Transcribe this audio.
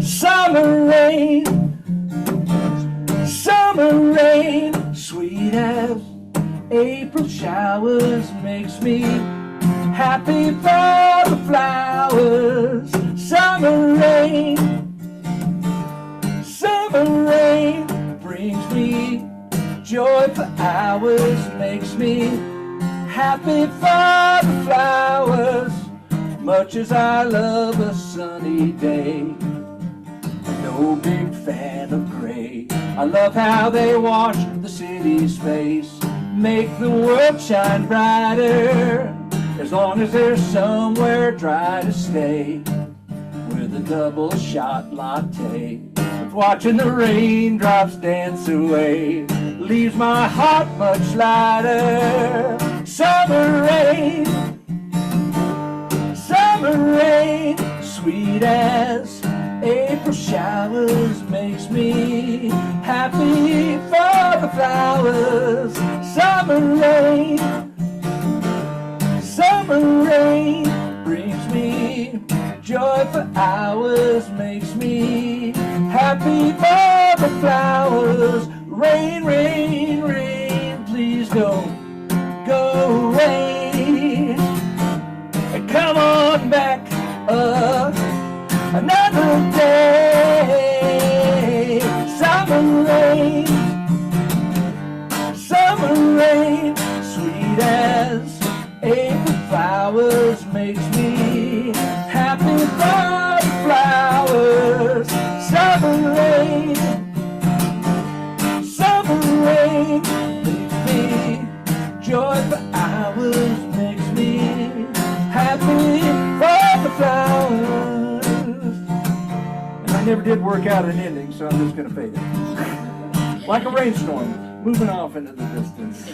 Summer rain, summer rain, sweet as April showers, makes me happy for the flowers. Summer rain brings me joy for hours, makes me happy for the flowers. Much as I love a sunny day, no big fan of gray. I love how they wash the city's face, make the world shine brighter, as long as there's somewhere dry to stay, with a double shot latte. But watching the raindrops dance away leaves my heart much lighter. Summer rain, sweet as April showers, makes me happy for the flowers. Summer rain brings me joy for hours, makes me happy for the flowers. Rain, rain, rain, please don't go away. Come on back another day. Summer rain, sweet as April flowers, makes me happy for the flowers. Summer rain, makes me joy for hours, makes me happy for the flowers. And I never did work out an ending, so I'm just going to fade it. Like a rainstorm, moving off into the distance.